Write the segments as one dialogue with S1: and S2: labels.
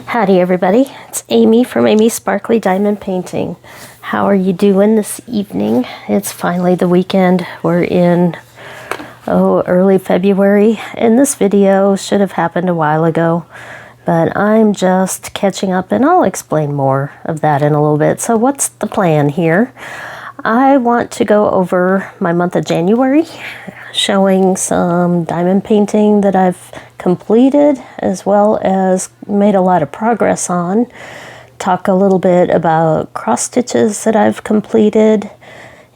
S1: Howdy everybody, it's Amy from Amy's Sparkly Diamond Painting. How are you doing this evening? It's finally the weekend. We're in early February, and this video should have happened a while ago, but I'm just catching up, and I'll explain more of that in a little bit. So what's the plan here? I want to go over my month of January, showing some diamond painting that I've completed, as well as made a lot of progress on. Talk a little bit about cross stitches that I've completed,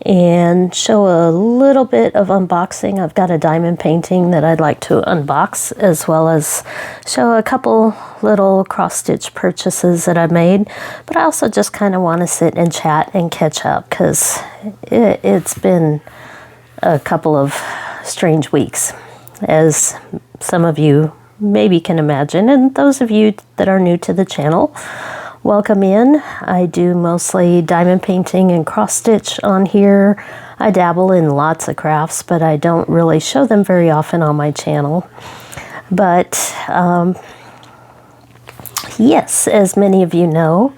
S1: and show a little bit of unboxing. I've got a diamond painting that I'd like to unbox, as well as show a couple little cross stitch purchases that I've made. But I also just kind of want to sit and chat and catch up, because it's been a couple of strange weeks, as some of you maybe can imagine, and those of you that are new to the channel, welcome in. I do mostly diamond painting and cross stitch on here. I dabble in lots of crafts, but I don't really show them very often on my channel. But yes, as many of you know,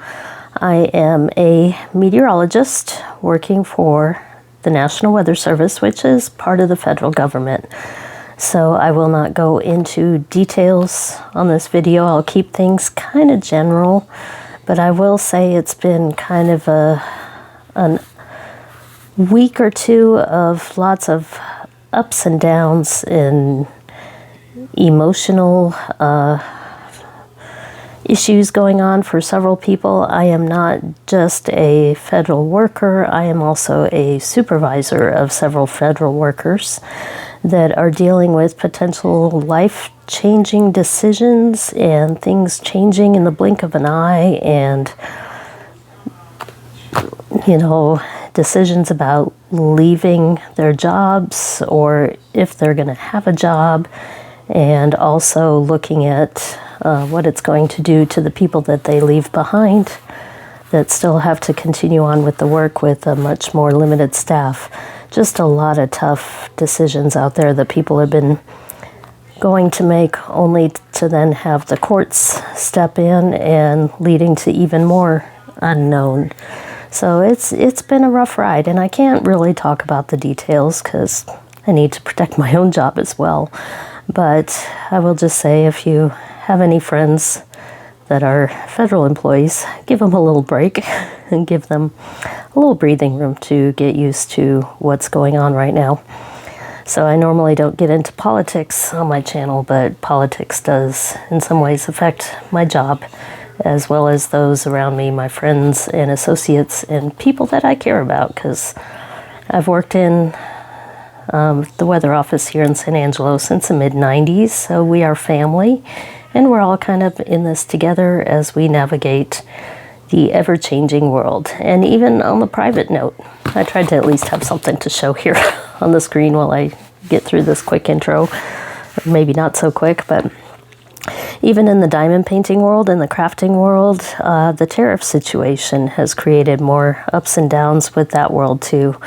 S1: I am a meteorologist working for the National Weather Service, which is part of the federal government. So I will not go into details on this video. I'll keep things kind of general, but I will say it's been kind of a week or two of lots of ups and downs and emotional issues going on for several people. I am not just a federal worker, I am also a supervisor of several federal workers that are dealing with potential life-changing decisions and things changing in the blink of an eye, and, you know, decisions about leaving their jobs or if they're going to have a job, and also looking at what it's going to do to the people that they leave behind that still have to continue on with the work with a much more limited staff. Just a lot of tough decisions out there that people have been going to make, only to then have the courts step in and leading to even more unknown. So it's been a rough ride, and I can't really talk about the details because I need to protect my own job as well. But I will just say, if you have any friends that are federal employees, give them a little break and give them a little breathing room to get used to what's going on right now. So I normally don't get into politics on my channel, but politics does in some ways affect my job, as well as those around me, my friends and associates and people that I care about, because I've worked in the weather office here in San Angelo since the mid-90s, so we are family, and we're all kind of in this together as we navigate the ever-changing world. And even on the private note, I tried to at least have something to show here on the screen while I get through this quick intro. Maybe not so quick, but even in the diamond painting world and the crafting world, the tariff situation has created more ups and downs with that world too.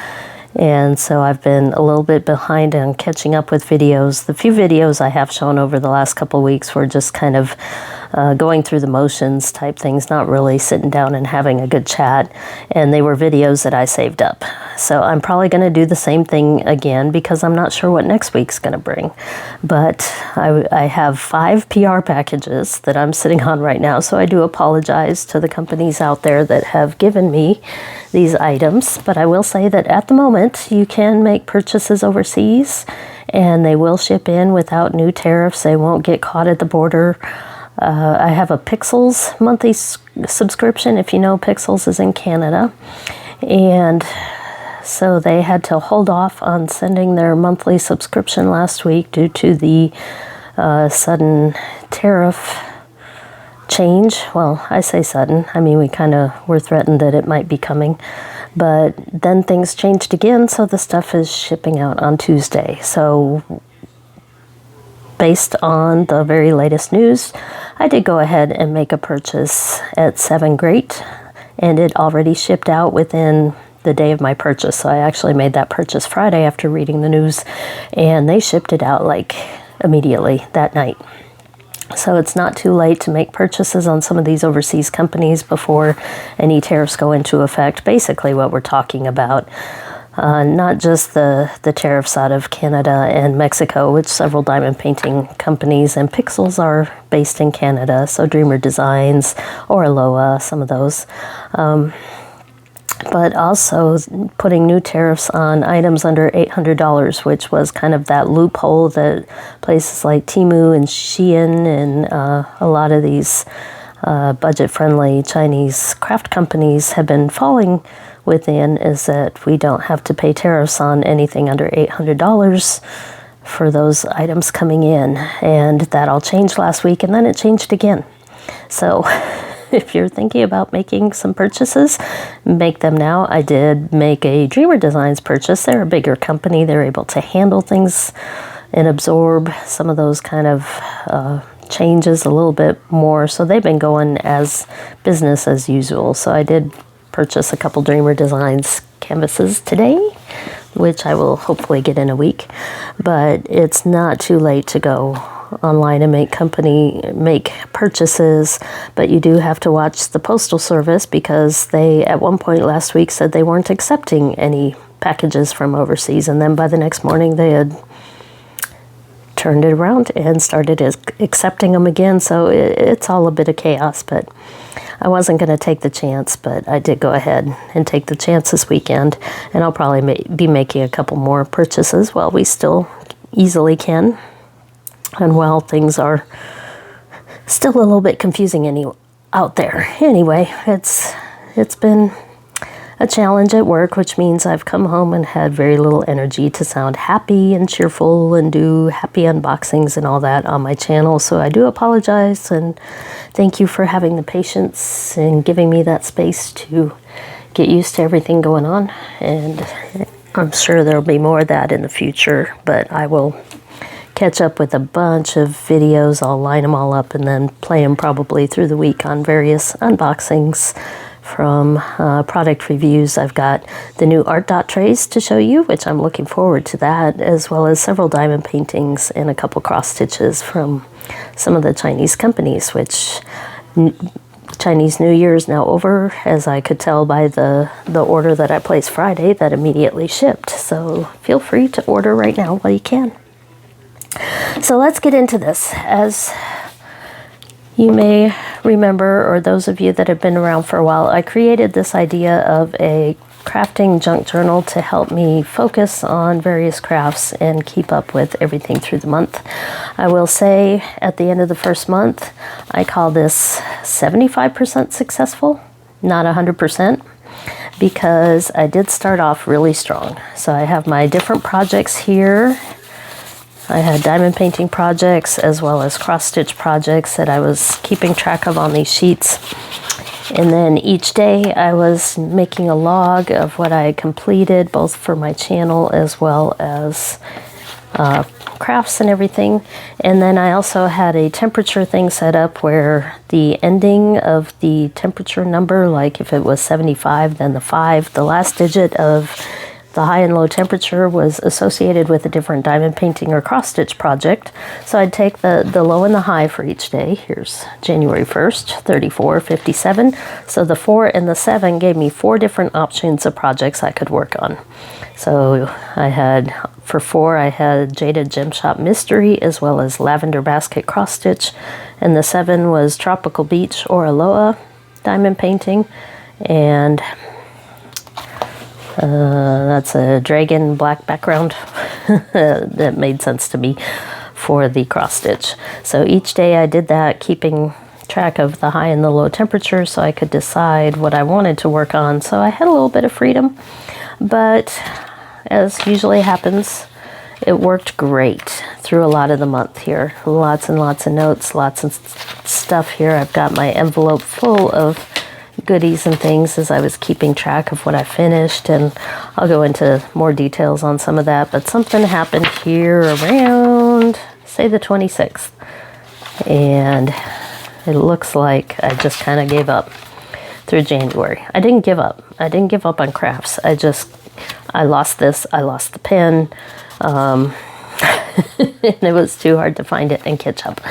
S1: And so I've been a little bit behind on catching up with videos. The few videos I have shown over the last couple of weeks were just kind of going through the motions type things, not really sitting down and having a good chat. And they were videos that I saved up. So I'm probably going to do the same thing again, because I'm not sure what next week's going to bring. But I have 5 PR packages that I'm sitting on right now. So I do apologize to the companies out there that have given me these items. But I will say that at the moment, you can make purchases overseas, and they will ship in without new tariffs. They won't get caught at the border. I have a Pixels monthly subscription. If you know, Pixels is in Canada, and so they had to hold off on sending their monthly subscription last week due to the sudden tariff change. Well, I say sudden. I mean, we kind of were threatened that it might be coming, but then things changed again, so the stuff is shipping out on Tuesday. So based on the very latest news, I did go ahead and make a purchase at 7 Great, and it already shipped out within the day of my purchase. So I actually made that purchase Friday after reading the news, and they shipped it out like immediately that night. So it's not too late to make purchases on some of these overseas companies before any tariffs go into effect. Basically what we're talking about. Not just the tariffs out of Canada and Mexico, which several diamond painting companies and Pixels are based in Canada. So Dreamer Designs or Aloha, some of those. But also putting new tariffs on items under $800, which was kind of that loophole that places like Temu and Shein and a lot of these budget-friendly Chinese craft companies have been falling within, is that we don't have to pay tariffs on anything under $800 for those items coming in. And that all changed last week, and then it changed again. So if you're thinking about making some purchases, make them now. I did make a Dreamer Designs purchase. They're a bigger company. They're able to handle things and absorb some of those kind of changes a little bit more. So they've been going as business as usual. So I did purchase a couple Dreamer Designs canvases today, which I will hopefully get in a week. But it's not too late to go online and make purchases, but you do have to watch the Postal Service, because they at one point last week said they weren't accepting any packages from overseas, and then by the next morning they had turned it around and started accepting them again. So it's all a bit of chaos, but I wasn't going to take the chance, but I did go ahead and take the chance this weekend, and I'll probably be making a couple more purchases while we still easily can. And while things are still a little bit confusing out there. Anyway, it's been a challenge at work, which means I've come home and had very little energy to sound happy and cheerful and do happy unboxings and all that on my channel. So I do apologize, and thank you for having the patience and giving me that space to get used to everything going on. And I'm sure there'll be more of that in the future, but I will catch up with a bunch of videos. I'll line them all up and then play them probably through the week on various unboxings from product reviews. I've got the new art dot trays to show you, which I'm looking forward to that, as well as several diamond paintings and a couple cross stitches from some of the Chinese companies, which Chinese New Year is now over, as I could tell by the order that I placed Friday that immediately shipped. So feel free to order right now while you can. So let's get into this. As you may remember, or those of you that have been around for a while, I created this idea of a crafting junk journal to help me focus on various crafts and keep up with everything through the month. I will say at the end of the first month, I call this 75% successful, not 100%. Because I did start off really strong. So I have my different projects here. I had diamond painting projects as well as cross-stitch projects that I was keeping track of on these sheets. And then each day I was making a log of what I had completed, both for my channel as well as crafts and everything. And then I also had a temperature thing set up where the ending of the temperature number, like if it was 75, then the last digit of the high and low temperature was associated with a different diamond painting or cross-stitch project. So I'd take the low and the high for each day. Here's January 1st, 34, 57. So the 4 and the 7 gave me 4 different options of projects I could work on. So I had, for 4, I had Jaded Gem Shop Mystery as well as Lavender Basket cross-stitch. And the 7 was Tropical Beach or Aloha diamond painting. And that's a dragon black background. That made sense to me for the cross stitch. So each day I did that, keeping track of the high and the low temperature so I could decide what I wanted to work on. So I had a little bit of freedom, but as usually happens, it worked great through a lot of the month here. Lots and lots of notes, lots of stuff here. I've got my envelope full of goodies and things as I was keeping track of what I finished, and I'll go into more details on some of that, but something happened here around, say, the 26th, and it looks like I just kind of gave up through January. I didn't give up. I didn't give up on crafts. I lost this. I lost the pen. and it was too hard to find it and catch up.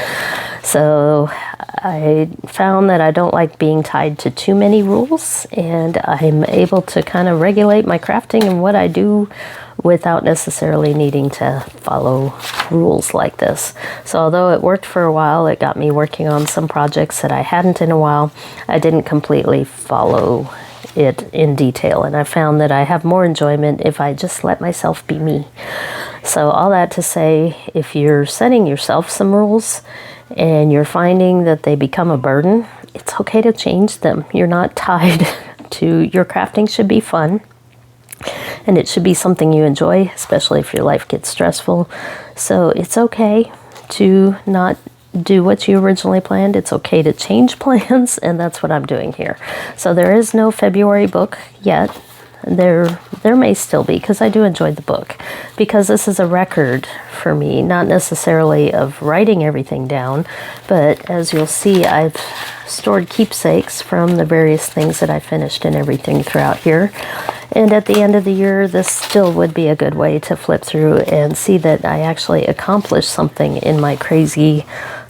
S1: So I found that I don't like being tied to too many rules, and I'm able to kind of regulate my crafting and what I do without necessarily needing to follow rules like this. So although it worked for a while, it got me working on some projects that I hadn't in a while, I didn't completely follow it in detail, and I found that I have more enjoyment if I just let myself be me. So all that to say, if you're setting yourself some rules and you're finding that they become a burden, it's okay to change them. You're not tied to, your crafting should be fun, and it should be something you enjoy, especially if your life gets stressful. So it's okay to not do what you originally planned. It's okay to change plans, and that's what I'm doing here. So there is no February book yet. There may still be, because I do enjoy the book, because this is a record for me, not necessarily of writing everything down, but as you'll see, I've stored keepsakes from the various things that I finished and everything throughout here. And at the end of the year, this still would be a good way to flip through and see that I actually accomplished something in my crazy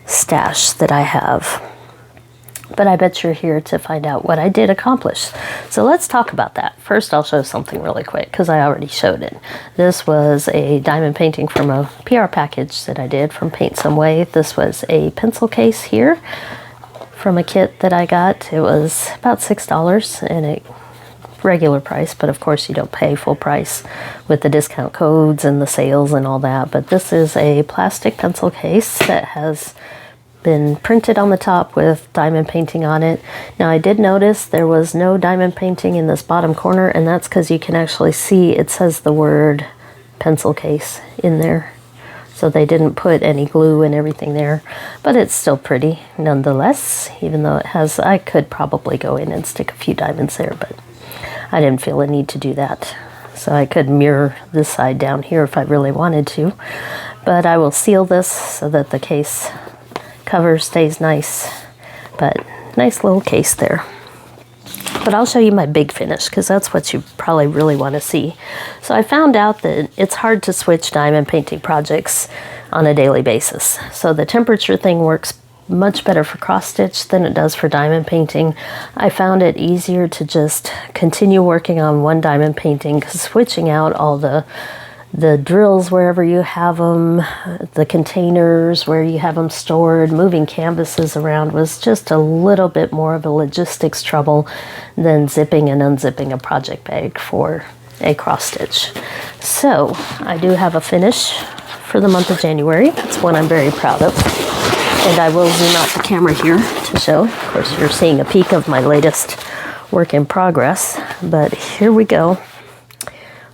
S1: stash that I have. But I bet you're here to find out what I did accomplish. So let's talk about that. First, I'll show something really quick because I already showed it. This was a diamond painting from a PR package that I did from Paint Some Way. This was a pencil case here from a kit that I got. It was about $6 and it regular price, but of course you don't pay full price with the discount codes and the sales and all that. But this is a plastic pencil case that has been printed on the top with diamond painting on it. Now I did notice there was no diamond painting in this bottom corner, and that's because you can actually see it says the word pencil case in there. So they didn't put any glue and everything there, but it's still pretty nonetheless, even though it has, I could probably go in and stick a few diamonds there, but I didn't feel a need to do that. So I could mirror this side down here if I really wanted to, but I will seal this so that the case cover stays nice, but nice little case there. But I'll show you my big finish because that's what you probably really want to see. So I found out that it's hard to switch diamond painting projects on a daily basis. So the temperature thing works much better for cross stitch than it does for diamond painting. I found it easier to just continue working on one diamond painting because switching out all the drills wherever you have them, the containers where you have them stored, moving canvases around was just a little bit more of a logistics trouble than zipping and unzipping a project bag for a cross stitch. So I do have a finish for the month of January. It's one I'm very proud of. And I will zoom out the camera here to show. Of course, you're seeing a peek of my latest work in progress, but here we go.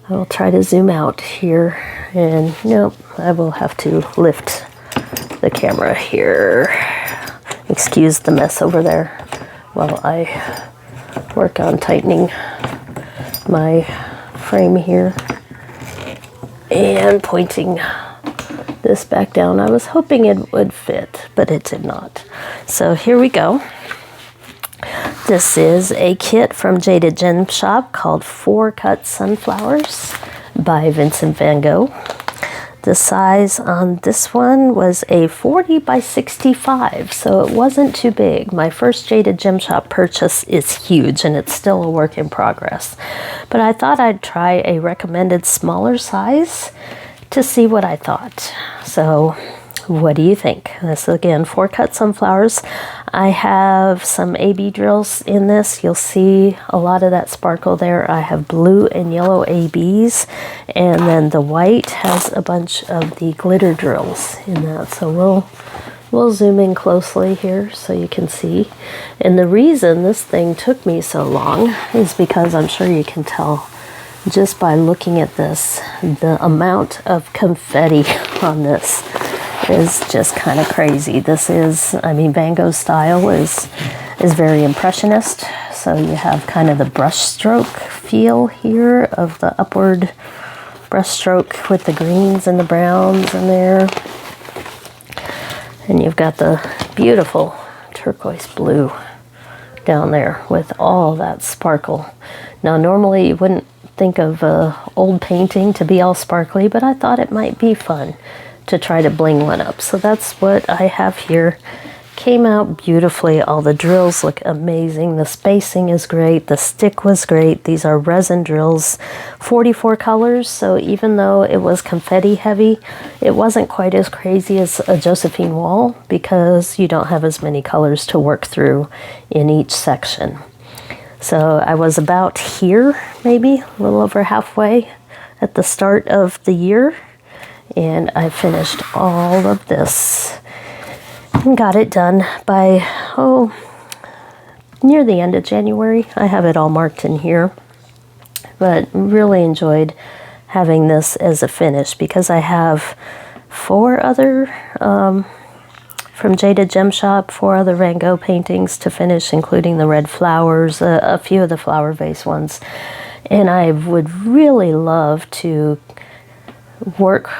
S1: I will try to zoom out here, and nope, I will have to lift the camera here. Excuse the mess over there while I work on tightening my frame here and pointing this back down. I was hoping it would fit, but it did not. So here we go. This is a kit from Jaded Gem Shop called 4 Cut Sunflowers by Vincent van Gogh. The size on this one was a 40 by 65, so it wasn't too big. My first Jaded Gem Shop purchase is huge, and it's still a work in progress. But I thought I'd try a recommended smaller size to see what I thought. So what do you think? This again, 4 Cut Sunflowers. I have some AB drills in this. You'll see a lot of that sparkle there. I have blue and yellow ABs, and then the white has a bunch of the glitter drills in that. So we'll zoom in closely here so you can see. And the reason this thing took me so long is because I'm sure you can tell just by looking at this, the amount of confetti on this is just kind of crazy. This is, I mean, Van Gogh's style is very impressionist. So you have kind of the brush stroke feel here of the upward brush stroke with the greens and the browns in there. And you've got the beautiful turquoise blue down there with all that sparkle. Now, normally you wouldn't think of an old painting to be all sparkly, but I thought it might be fun to try to bling one up. So that's what I have here. Came out beautifully. All the drills look amazing. The spacing is great. The stick was great. These are resin drills, 44 colors. So even though it was confetti heavy, it wasn't quite as crazy as a Josephine wall because you don't have as many colors to work through in each section. So I was about here, maybe a little over halfway at the start of the year, and I finished all of this and got it done by, near the end of January. I have it all marked in here, but really enjoyed having this as a finish because I have 4 other, from Jaded Gem Shop, 4 other Van Gogh paintings to finish, including the red flowers, a few of the flower vase ones. And I would really love to work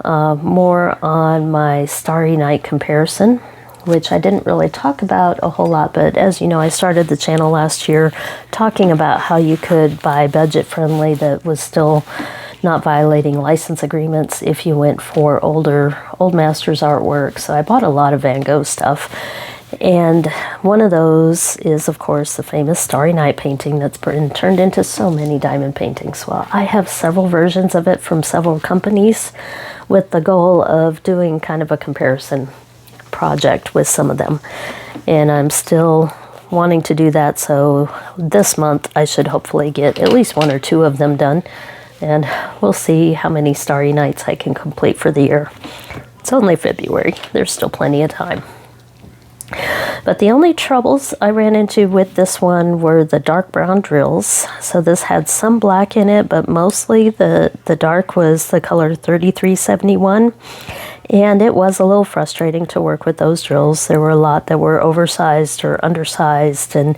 S1: more on my Starry Night comparison, which I didn't really talk about a whole lot, but as you know, I started the channel last year talking about how you could buy budget-friendly that was still not violating license agreements if you went for old masters artwork. So I bought a lot of Van Gogh stuff. And one of those is, of course, the famous Starry Night painting that's been turned into so many diamond paintings. Well, I have several versions of it from several companies with the goal of doing kind of a comparison project with some of them. And I'm still wanting to do that. So this month I should hopefully get at least 1 or 2 of them done. And we'll see how many Starry Nights I can complete for the year. It's only February. There's still plenty of time. But the only troubles I ran into with this one were the dark brown drills. So this had some black in it, but mostly the dark was the color 3371. And it was a little frustrating to work with those drills. There were a lot that were oversized or undersized and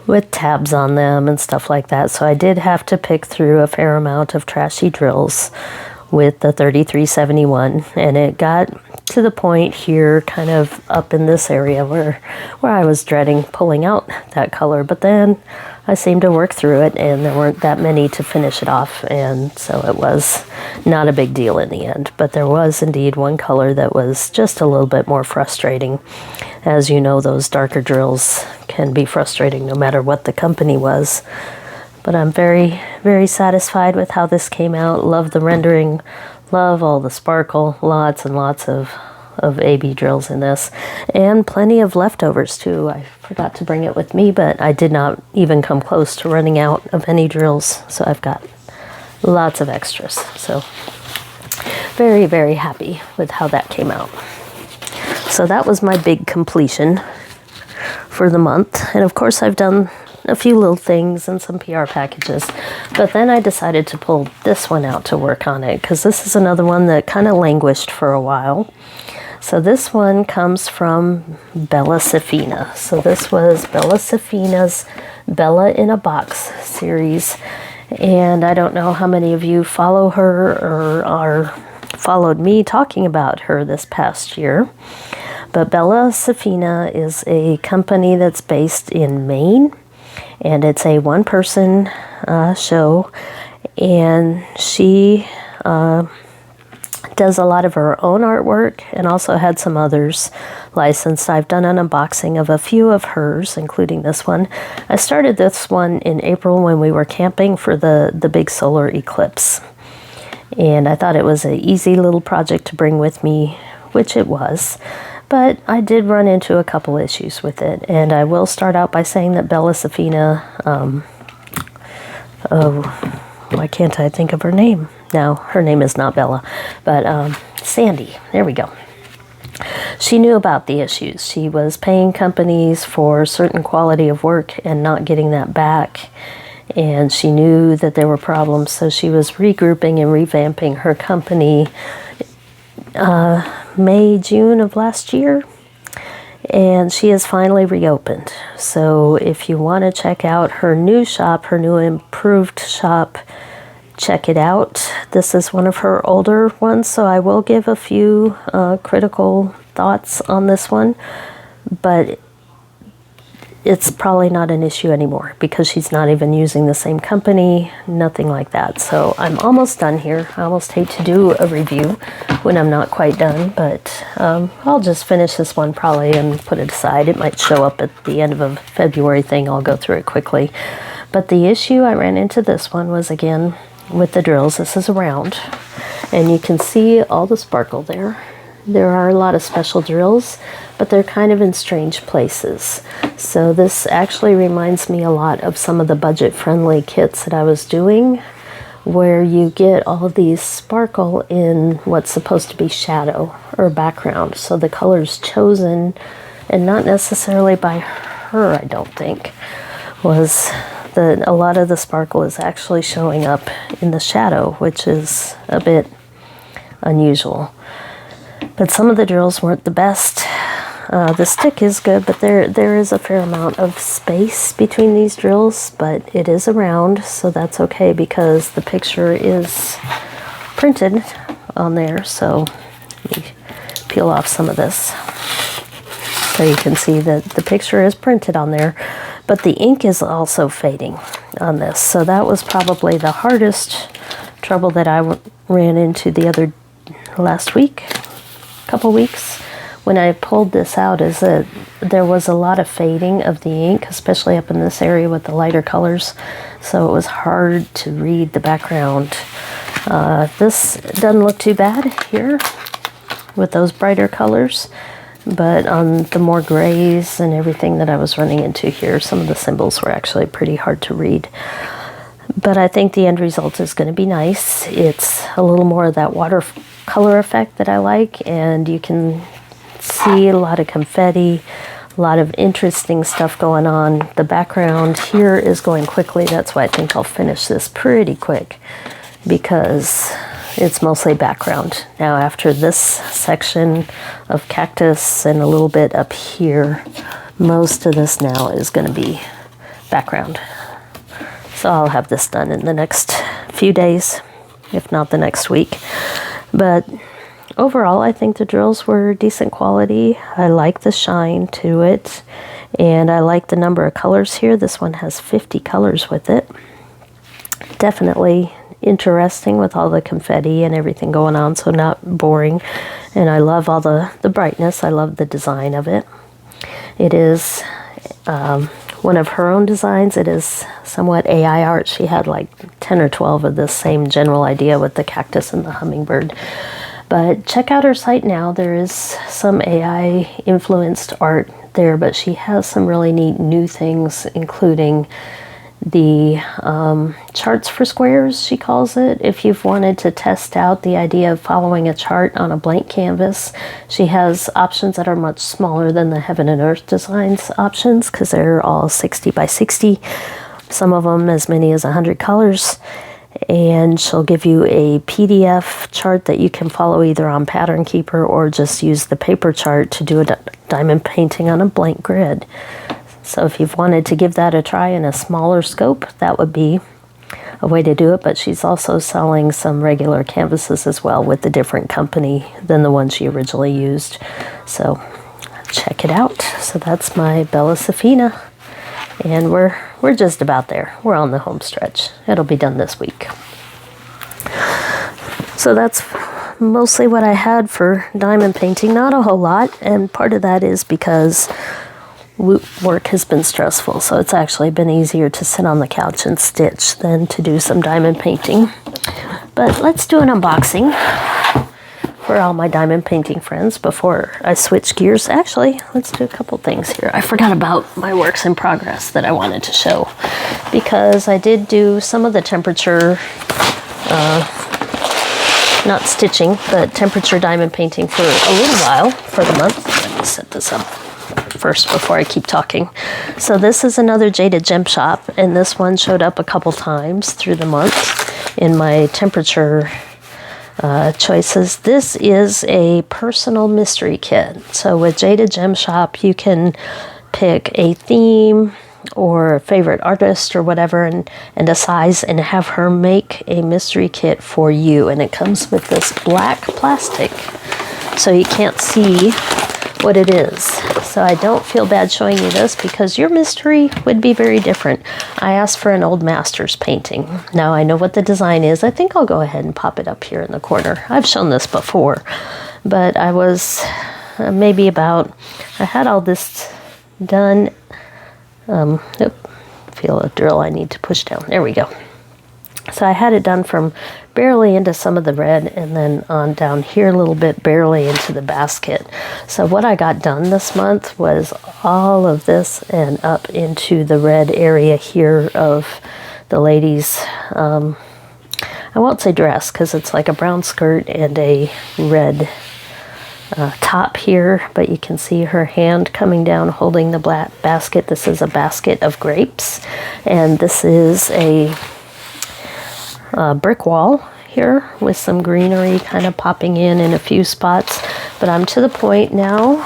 S1: with tabs on them and stuff like that. So I did have to pick through a fair amount of trashy drills with the 3371, and it got to the point here kind of up in this area where I was dreading pulling out that color, but then I seemed to work through it and there weren't that many to finish it off, and so it was not a big deal in the end. But there was indeed one color that was just a little bit more frustrating. As you know, those darker drills can be frustrating no matter what the company was. But I'm very, very satisfied with how this came out. Love the rendering, love all the sparkle, lots and lots of AB drills in this, and plenty of leftovers too. I forgot to bring it with me, but I did not even come close to running out of any drills, so I've got lots of extras. So very, very happy with how that came out. So that was my big completion for the month, and of course I've done a few little things and some PR packages, but then I decided to pull this one out to work on it because this is another one that kind of languished for a while. So this one comes from Bella Safina. So this was Bella Safina's Bella in a Box series, and I don't know how many of you follow her or followed me talking about her this past year, but Bella Safina is a company that's based in Maine. And it's a one-person show, and she does a lot of her own artwork and also had some others licensed. I've done an unboxing of a few of hers, including this one. I started this one in April when we were camping for the big solar eclipse. And I thought it was an easy little project to bring with me, which it was. But I did run into a couple issues with it, and I will start out by saying that Bella Safina, why can't I think of her name? No, her name is not Bella, but Sandy, there we go. She knew about the issues. She was paying companies for certain quality of work and not getting that back, and she knew that there were problems, so she was regrouping and revamping her company May, June of last year, and she has finally reopened. So if you want to check out her new shop, her new improved shop, check it out. This is one of her older ones, so I will give a few critical thoughts on this one, but it's probably not an issue anymore because she's not even using the same company, nothing like that. So I'm almost done here. I almost hate to do a review when I'm not quite done, but I'll just finish this one probably and put it aside. It might show up at the end of a February thing. I'll go through it quickly. But the issue I ran into this one was, again, with the drills. This is a round, and you can see all the sparkle there. There are a lot of special drills, but they're kind of in strange places. So this actually reminds me a lot of some of the budget-friendly kits that I was doing, where you get all of these sparkle in what's supposed to be shadow or background. So the colors chosen, and not necessarily by her, I don't think, was that a lot of the sparkle is actually showing up in the shadow, which is a bit unusual. But some of the drills weren't the best. The stick is good, but there is a fair amount of space between these drills, but it is a round, so that's okay because the picture is printed on there. So let me peel off some of this so you can see that the picture is printed on there, but the ink is also fading on this. So that was probably the hardest trouble that I ran into the last week, couple weeks, when I pulled this out, is that there was a lot of fading of the ink, especially up in this area with the lighter colors. So it was hard to read the background. This doesn't look too bad here with those brighter colors, but on the more grays and everything that I was running into here, some of the symbols were actually pretty hard to read. But I think the end result is going to be nice. It's a little more of that watercolor effect that I like, and you can see a lot of confetti, a lot of interesting stuff going on. The background here is going quickly. That's why I think I'll finish this pretty quick, because it's mostly background. Now after this section of cactus and a little bit up here, most of this now is going to be background. So I'll have this done in the next few days, if not the next week. But overall, I think the drills were decent quality. I like the shine to it, and I like the number of colors here. This one has 50 colors with it. Definitely interesting with all the confetti and everything going on, so not boring. And I love all the brightness. I love the design of it. It is one of her own designs. It is somewhat AI art. She had like 10 or 12 of the same general idea with the cactus and the hummingbird. But check out her site now. There is some AI influenced art there, but she has some really neat new things, including the charts for squares, she calls it. If you've wanted to test out the idea of following a chart on a blank canvas, she has options that are much smaller than the Heaven and Earth Designs options, because they're all 60 by 60, some of them as many as 100 colors. And she'll give you a PDF chart that you can follow either on Pattern Keeper or just use the paper chart to do a diamond painting on a blank grid. So if you've wanted to give that a try in a smaller scope, that would be a way to do it. But she's also selling some regular canvases as well with a different company than the one she originally used. So check it out. So that's my Bella Safina. And we're just about there. We're on the home stretch. It'll be done this week. So that's mostly what I had for diamond painting. Not a whole lot. And part of that is because work has been stressful, so it's actually been easier to sit on the couch and stitch than to do some diamond painting. But let's do an unboxing for all my diamond painting friends before I switch gears. Actually, let's do a couple things here. I forgot about my works in progress that I wanted to show, because I did do some of the temperature, not stitching, but temperature diamond painting for a little while for the month. Let me set this up first before I keep talking. So this is another Jaded Gem Shop, and this one showed up a couple times through the month in my temperature choices. This is a personal mystery kit. So with Jaded Gem Shop, you can pick a theme or a favorite artist or whatever, and a size, and have her make a mystery kit for you. And it comes with this black plastic, so you can't see what it is. So I don't feel bad showing you this because your mystery would be very different. I asked for an old master's painting. Now I know what the design is. I think I'll go ahead and pop it up here in the corner. I've shown this before, but I was maybe about, I had all this done. Feel a drill I need to push down. There we go. So I had it done from barely into some of the red and then on down here a little bit, barely into the basket. So what I got done this month was all of this and up into the red area here of the lady's, I won't say dress because it's like a brown skirt and a red top here, but you can see her hand coming down holding the black basket. This is a basket of grapes, and this is a brick wall here with some greenery kind of popping in a few spots, but I'm to the point now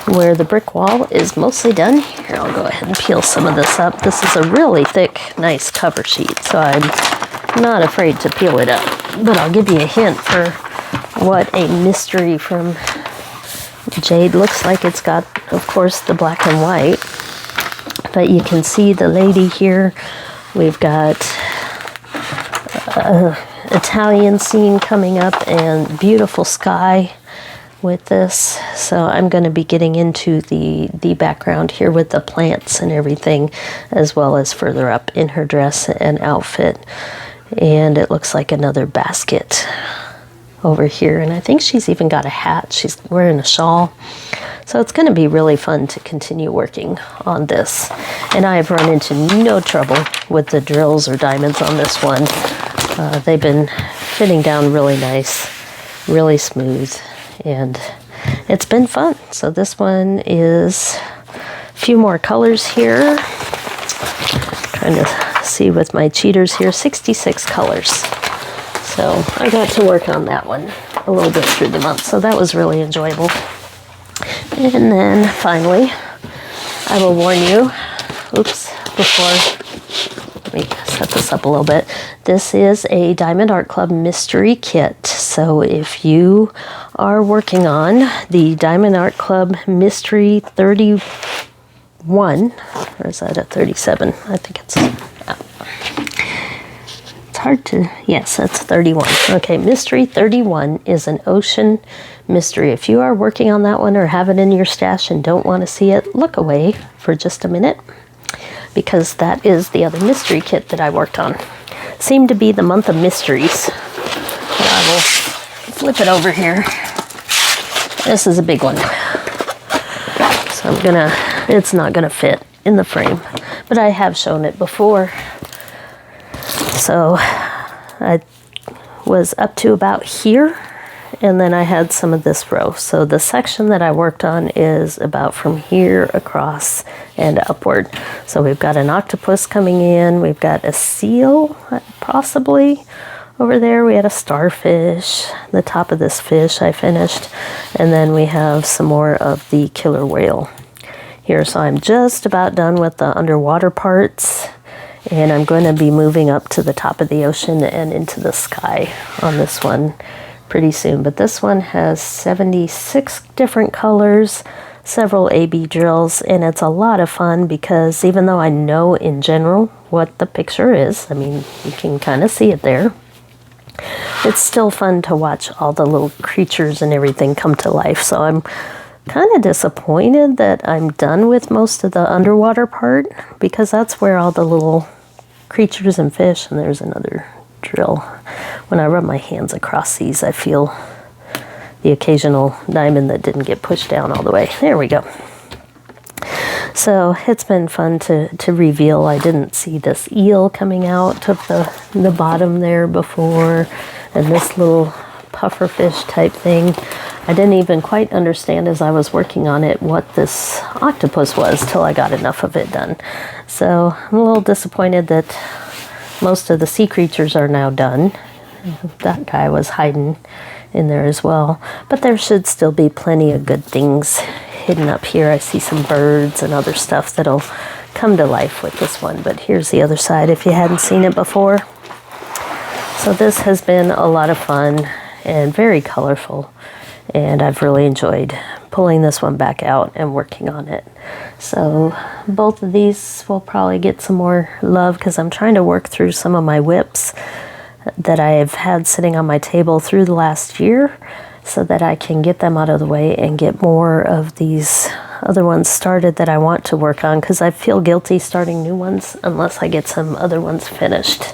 S1: where the brick wall is mostly done. Here, I'll go ahead and peel some of this up. This is a really thick, nice cover sheet, so I'm not afraid to peel it up, but I'll give you a hint for what a mystery from Jade looks like. It's got, of course, the black and white, but you can see the lady here. We've got Italian scene coming up and beautiful sky with this. So I'm going to be getting into the background here with the plants and everything, as well as further up in her dress and outfit. And it looks like another basket over here, and I think she's even got a hat. She's wearing a shawl. So it's going to be really fun to continue working on this. And I have run into no trouble with the drills or diamonds on this one. They've been fitting down really nice, really smooth, and it's been fun. So this one is a few more colors here. Trying to see with my cheaters here, 66 colors. So I got to work on that one a little bit through the month, so that was really enjoyable. And then finally, I will warn you, let me set this up a little bit. This is a Diamond Art Club mystery kit. So if you are working on the Diamond Art Club Mystery 31, or is that a 37? I think it's hard to, yes, that's 31. Okay, Mystery 31 is an ocean mystery. If you are working on that one or have it in your stash and don't want to see it, look away for just a minute, because that is the other mystery kit that I worked on. Seemed to be the month of mysteries. I will flip it over here. This is a big one. So it's not gonna fit in the frame, but I have shown it before. So I was up to about here, and then I had some of this row. So the section that I worked on is about from here across and upward. So we've got an octopus coming in, we've got a seal possibly over there, we had a starfish, the top of this fish I finished, and then we have some more of the killer whale here. So I'm just about done with the underwater parts, and I'm going to be moving up to the top of the ocean and into the sky on this one pretty soon. But this one has 76 different colors, several AB drills, and it's a lot of fun because even though I know in general what the picture is, I mean, you can kind of see it there, it's still fun to watch all the little creatures and everything come to life. So I'm kind of disappointed that I'm done with most of the underwater part, because that's where all the little creatures and fish, and there's another drill. When I rub my hands across these, I feel the occasional diamond that didn't get pushed down all the way. There we go. So it's been fun to reveal. I didn't see this eel coming out of the bottom there before, and this little pufferfish type thing. I didn't even quite understand as I was working on it what this octopus was till I got enough of it done. So I'm a little disappointed that most of the sea creatures are now done. That guy was hiding in there as well, but there should still be plenty of good things hidden up here. I see some birds and other stuff that'll come to life with this one, but here's the other side if you hadn't seen it before. So this has been a lot of fun and very colorful, and I've really enjoyed pulling this one back out and working on it. So both of these will probably get some more love because I'm trying to work through some of my whips that I've had sitting on my table through the last year so that I can get them out of the way and get more of these other ones started that I want to work on, because I feel guilty starting new ones unless I get some other ones finished.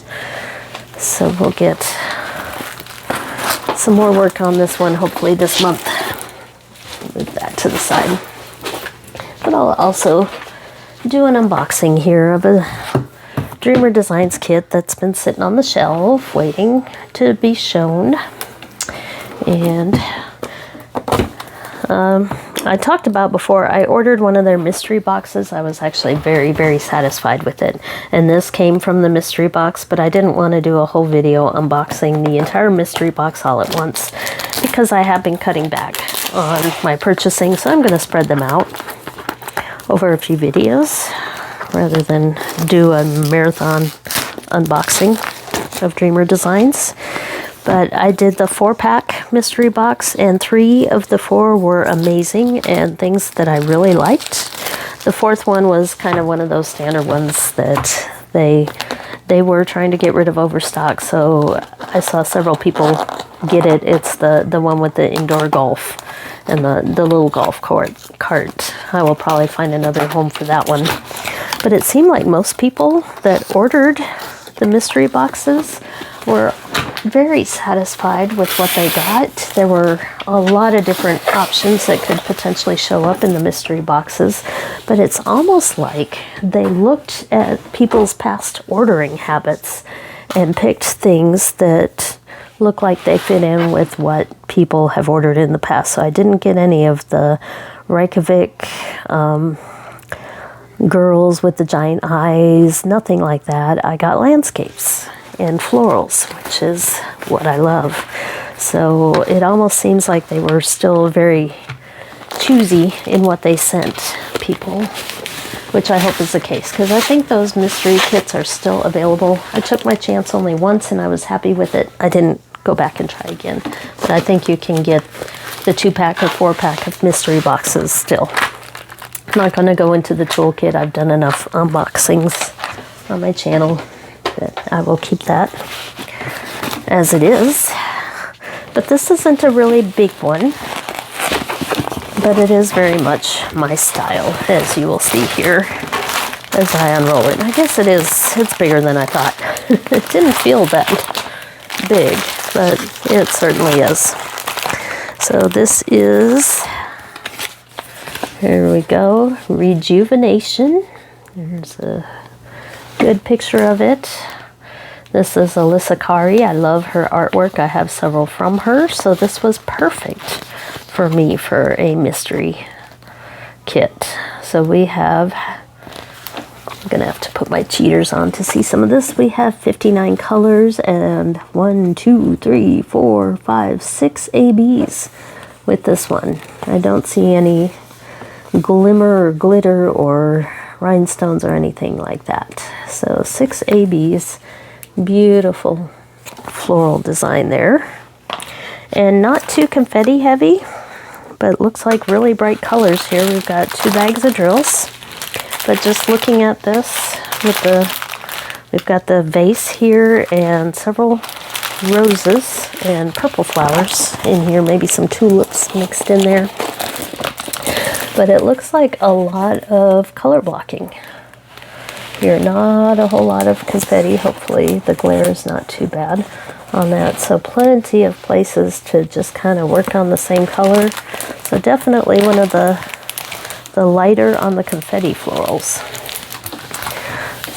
S1: So we'll get some more work on this one hopefully this month. Move that to the side. But I'll also do an unboxing here of a Dreamer Designs kit that's been sitting on the shelf waiting to be shown. And I talked about before, I ordered one of their mystery boxes. I was actually very, very satisfied with it. And this came from the mystery box, but I didn't want to do a whole video unboxing the entire mystery box all at once because I have been cutting back on my purchasing. So I'm going to spread them out over a few videos rather than do a marathon unboxing of Dreamer Designs. But I did the 4-pack mystery box, and 3 of the 4 were amazing and things that I really liked. The 4th one was kind of one of those standard ones that they were trying to get rid of overstock, so I saw several people get it. It's the one with the indoor golf and the little golf cart. I will probably find another home for that one. But it seemed like most people that ordered the mystery boxes were very satisfied with what they got. There were a lot of different options that could potentially show up in the mystery boxes, but it's almost like they looked at people's past ordering habits and picked things that look like they fit in with what people have ordered in the past. So I didn't get any of the Reykjavik girls with the giant eyes, nothing like that. I got landscapes and florals, which is what I love. So it almost seems like they were still very choosy in what they sent people, which I hope is the case, because I think those mystery kits are still available. I took my chance only once and I was happy with it. I didn't go back and try again, but I think you can get the 2-pack or 4-pack of mystery boxes still. I'm not going to go into the toolkit. I've done enough unboxings on my channel that I will keep that as it is. But this isn't a really big one, but it is very much my style, as you will see here as I unroll it. I guess it's bigger than I thought. It didn't feel that big, but it certainly is. So this is, here we go, Rejuvenation. There's a good picture of it. This is Alyssa Kari. I love her artwork. I have several from her, so this was perfect for me for a mystery kit. So we have, I'm gonna have to put my cheaters on to see some of this. We have 59 colors and 1, 2, 3, 4, 5, 6 ABs with this one. I don't see any glimmer or glitter or rhinestones or anything like that. So 6 ABs, beautiful floral design there. And not too confetti heavy, but looks like really bright colors here. We've got 2 bags of drills. But just looking at this with we've got the vase here and several roses and purple flowers in here, maybe some tulips mixed in there. But it looks like a lot of color blocking here. Not a whole lot of confetti. Hopefully the glare is not too bad on that. So plenty of places to just kind of work on the same color. So definitely one of the lighter on the confetti florals.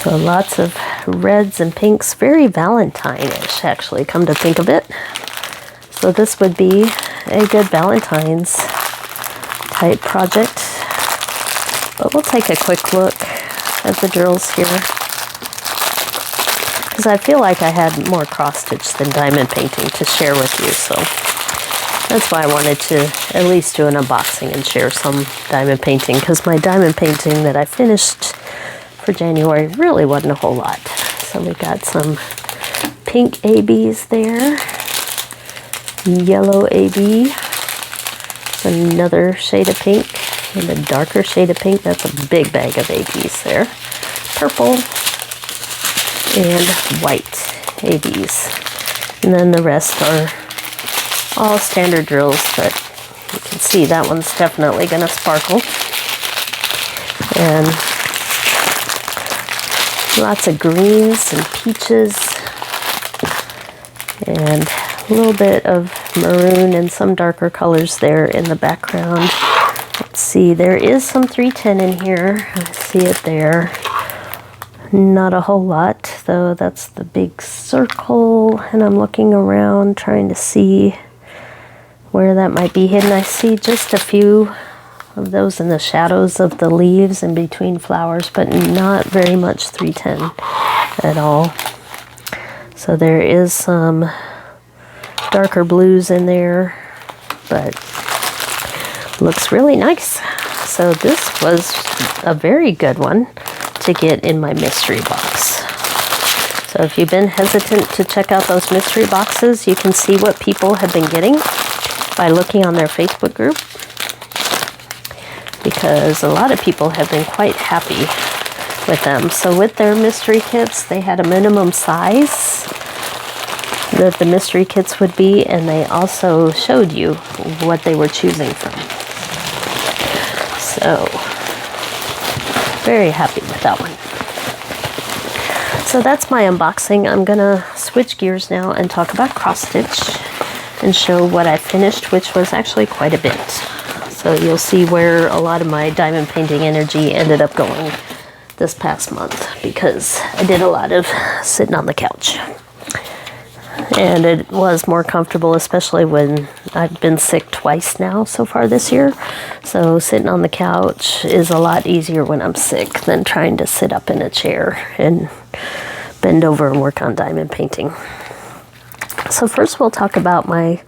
S1: So lots of reds and pinks. Very Valentine-ish, actually, come to think of it. So this would be a good Valentine's type project. But we'll take a quick look at the drills here, because I feel like I had more cross stitch than diamond painting to share with you, so that's why I wanted to at least do an unboxing and share some diamond painting, because my diamond painting that I finished for January really wasn't a whole lot. So we got some pink ABs there, yellow AB, another shade of pink and a darker shade of pink. That's a big bag of ABs there. Purple and white ABs. And then the rest are all standard drills, but you can see that one's definitely going to sparkle. And lots of greens and peaches and a little bit of maroon and some darker colors there in the background. Let's see, there is some 310 in here. I see it there. Not a whole lot, though. That's the big circle, and I'm looking around trying to see where that might be hidden. I see just a few of those in the shadows of the leaves in between flowers, but not very much 310 at all. So there is some darker blues in there, but looks really nice. So this was a very good one to get in my mystery box. So if you've been hesitant to check out those mystery boxes, you can see what people have been getting by looking on their Facebook group, because a lot of people have been quite happy with them. So with their mystery kits, they had a minimum size that the mystery kits would be, and they also showed you what they were choosing from. So very happy with that one. So that's my unboxing. I'm gonna switch gears now and talk about cross stitch and show what I finished, which was actually quite a bit. So you'll see where a lot of my diamond painting energy ended up going this past month, because I did a lot of sitting on the couch. And it was more comfortable, especially when I've been sick twice now so far this year. So sitting on the couch is a lot easier when I'm sick than trying to sit up in a chair and bend over and work on diamond painting. So first we'll talk about my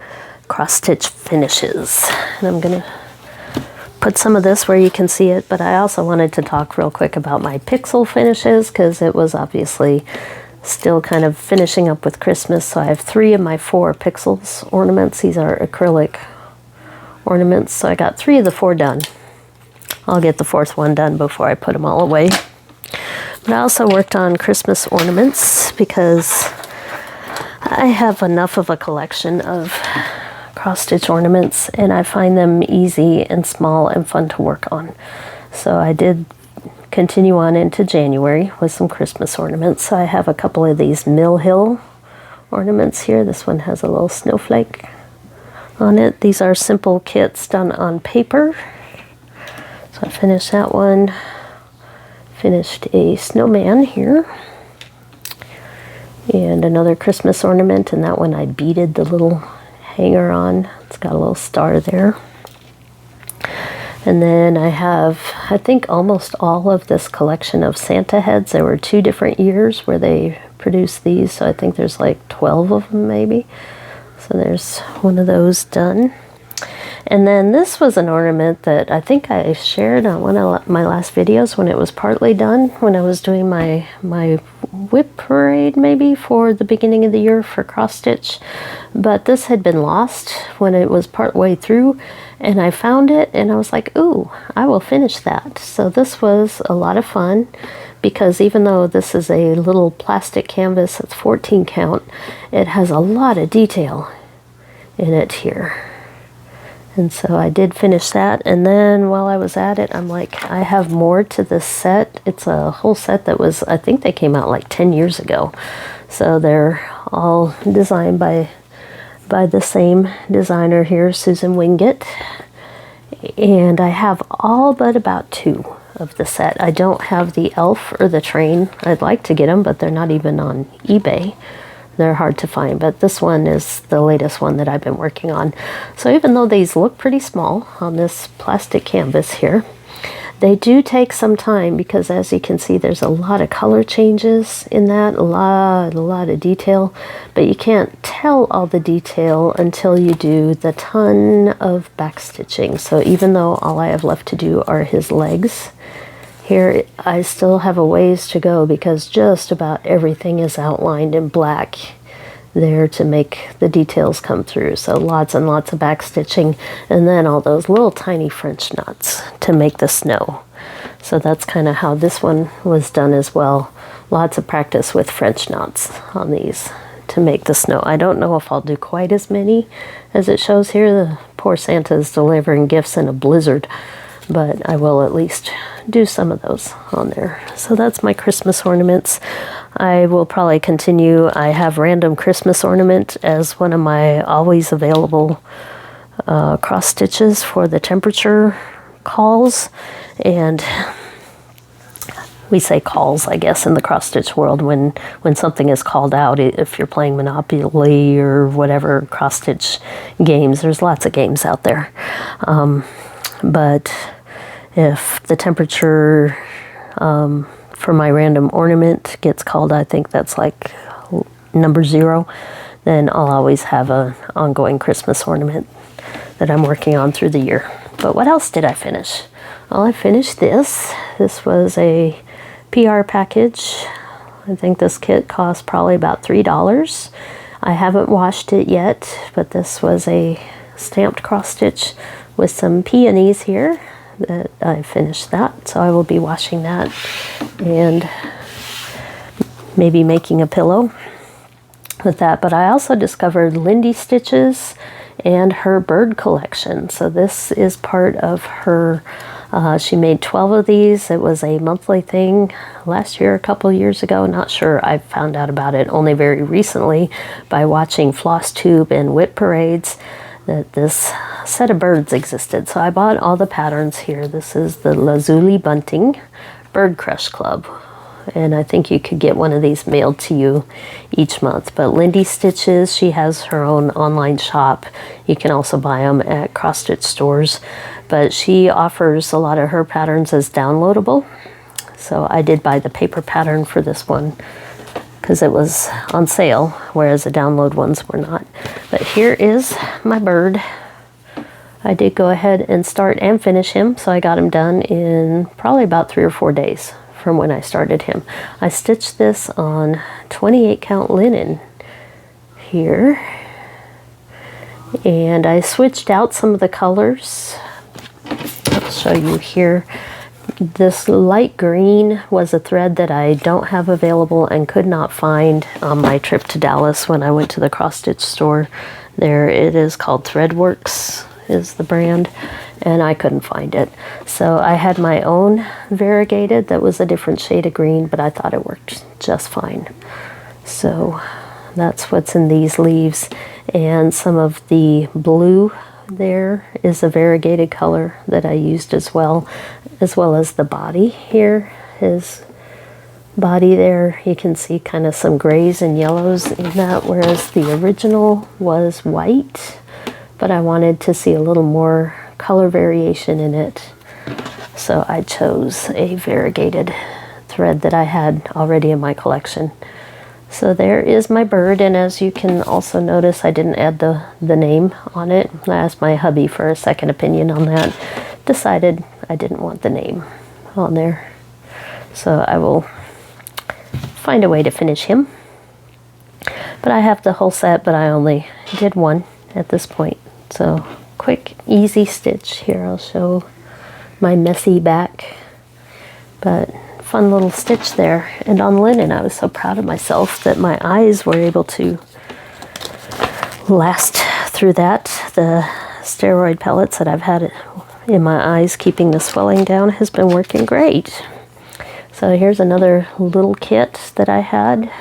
S1: cross stitch finishes. And I'm gonna put some of this where you can see it, but I also wanted to talk real quick about my pixel finishes, because it was obviously still kind of finishing up with Christmas. So I have 3 of my 4 pixels ornaments. These are acrylic ornaments. So I got 3 of the 4 done. I'll get the 4th one done before I put them all away. But I also worked on Christmas ornaments, because I have enough of a collection of cross-stitch ornaments, and I find them easy and small and fun to work on. So I did continue on into January with some Christmas ornaments. So I have a couple of these Mill Hill ornaments here. This one has a little snowflake on it. These are simple kits done on paper. So I finished that one. Finished a snowman here. And another Christmas ornament, and that one I beaded the little hanger on. It's got a little star there. And then I have, I think, almost all of this collection of Santa heads. There were 2 different years where they produced these, so I think there's like 12 of them maybe. So there's one of those done. And then this was an ornament that I think I shared on one of my last videos when it was partly done, when I was doing my whip parade maybe for the beginning of the year for cross stitch. But this had been lost when it was part way through, and I found it and I was like, ooh, I will finish that. So this was a lot of fun, because even though this is a little plastic canvas, it's 14 count, it has a lot of detail in it here. And so I did finish that, and then while I was at it, I'm like, I have more to this set. It's a whole set that was, I think they came out like 10 years ago. So they're all designed by the same designer here, Susan Wingate. And I have all but about 2 of the set. I don't have the elf or the train. I'd like to get them, but they're not even on eBay. They're hard to find, but this one is the latest one that I've been working on. So even though these look pretty small on this plastic canvas here, they do take some time, because as you can see, there's a lot of color changes in that, a lot of detail, but you can't tell all the detail until you do the ton of back stitching. So even though all I have left to do are his legs, here I still have a ways to go, because just about everything is outlined in black there to make the details come through. So lots and lots of back stitching, and then all those little tiny French knots to make the snow. So that's kind of how this one was done as well. Lots of practice with French knots on these to make the snow. I don't know if I'll do quite as many as it shows here. The poor Santa is delivering gifts in a blizzard, but I will at least do some of those on there. So that's my Christmas ornaments. I will probably continue. I have random Christmas ornament as one of my always available cross stitches for the temperature calls. And we say calls, I guess, in the cross stitch world when something is called out. If you're playing Monopoly or whatever cross stitch games, there's lots of games out there. But if the temperature for my random ornament gets called, I think that's like number 0, then I'll always have an ongoing Christmas ornament that I'm working on through the year. But what else did I finish? Well, I finished this. This was a PR package. I think this kit cost probably about $3. I haven't washed it yet, but this was a stamped cross stitch with some peonies here that I finished that. So I will be washing that and maybe making a pillow with that. But I also discovered Lindy stitches and her bird collection. So this is part of her, she made 12 of these. It was a monthly thing last year, a couple years ago. Not sure. I found out about it only very recently by watching Flosstube and Whip Parades, that this set of birds existed. So I bought all the patterns here. This is the Lazuli Bunting Bird Crush Club. And I think you could get one of these mailed to you each month. But Lindy Stitches, she has her own online shop. You can also buy them at cross stitch stores. But she offers a lot of her patterns as downloadable. So I did buy the paper pattern for this one because it was on sale, whereas the download ones were not. But here is my bird. I did go ahead and start and finish him, so I got him done in probably about 3 or 4 days from when I started him. I stitched this on 28 count linen here, and I switched out some of the colors. I'll show you here. This light green was a thread that I don't have available and could not find on my trip to Dallas when I went to the cross stitch store. There it is, called Threadworks is the brand, and I couldn't find it. So I had my own variegated that was a different shade of green, but I thought it worked just fine. So that's what's in these leaves, and some of the blue there is a variegated color that I used as well as the body here. His body there, you can see kind of some grays and yellows in that, whereas the original was white, but I wanted to see a little more color variation in it. So I chose a variegated thread that I had already in my collection. So there is my bird, and as you can also notice, I didn't add the name on it. I asked my hubby for a second opinion on that. Decided I didn't want the name on there. So I will find a way to finish him. But I have the whole set, but I only did one at this point. So quick, easy stitch. Here I'll show my messy back, but fun little stitch there. And on linen, I was so proud of myself that my eyes were able to last through that. The steroid pellets that I've had in my eyes keeping the swelling down has been working great. So here's another little kit that I had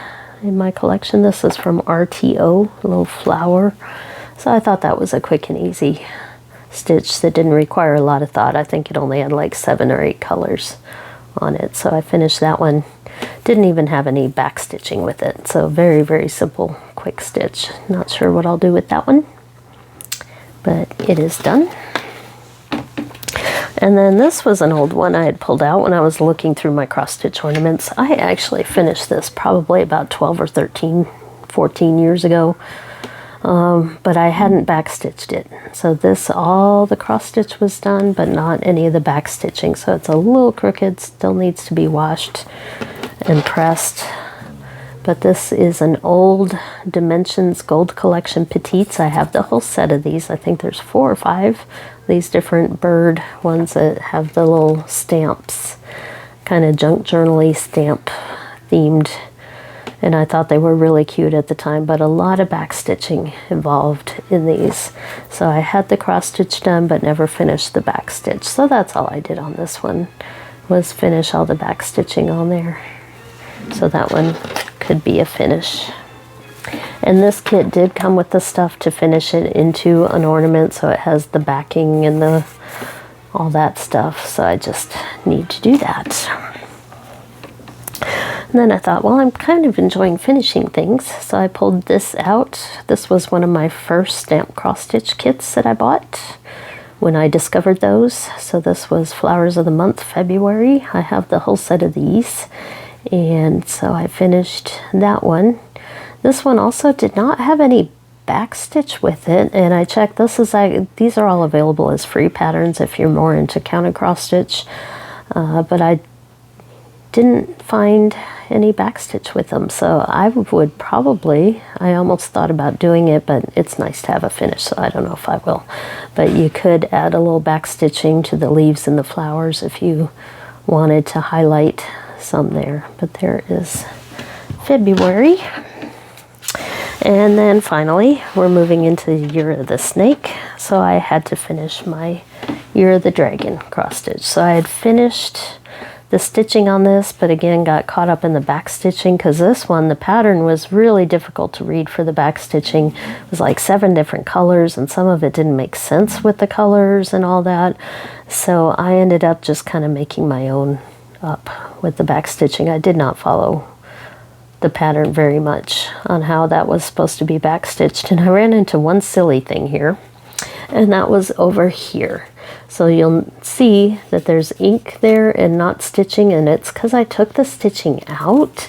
S1: in my collection. This is from RTO, a little flower. So I thought that was a quick and easy stitch that didn't require a lot of thought. I think it only had like 7 or 8 colors on it. So I finished that one. Didn't even have any back stitching with it. So very, very simple, quick stitch. Not sure what I'll do with that one, but it is done. And then this was an old one I had pulled out when I was looking through my cross stitch ornaments. I actually finished this probably about 12 or 13, 14 years ago. But I hadn't back stitched it. So this, all the cross stitch was done, but not any of the back stitching. So it's a little crooked, still needs to be washed and pressed. But this is an old Dimensions Gold Collection Petites. I have the whole set of these. I think there's 4 or 5 these different bird ones that have the little stamps, kind of junk journal-y stamp themed. And I thought they were really cute at the time, but a lot of back stitching involved in these. So I had the cross stitch done, but never finished the back stitch. So that's all I did on this one, was finish all the back stitching on there. So that one could be a finish. And this kit did come with the stuff to finish it into an ornament, so it has the backing and the all that stuff. So I just need to do that. And then I thought, well, I'm kind of enjoying finishing things, so I pulled this out. This was one of my first stamp cross-stitch kits that I bought when I discovered those. So this was Flowers of the Month, February. I have the whole set of these, and so I finished that one. This one also did not have any back stitch with it, and I checked. These are all available as free patterns if you're more into counted cross-stitch, but I didn't find any back stitch with them, so I would probably, I almost thought about doing it, but it's nice to have a finish, so I don't know if I will. But you could add a little back stitching to the leaves and the flowers if you wanted to highlight some there. But there is February. And then finally, we're moving into the Year of the Snake, so I had to finish my Year of the Dragon cross stitch. So I had finished the stitching on this, but again got caught up in the back stitching, because this one, the pattern was really difficult to read for the back stitching. It was like 7 different colors, and some of it didn't make sense with the colors and all that. So I ended up just kind of making my own up with the back stitching. I did not follow the pattern very much on how that was supposed to be back stitched, and I ran into one silly thing here, and that was over here. So you'll see that there's ink there and not stitching, and it's because I took the stitching out,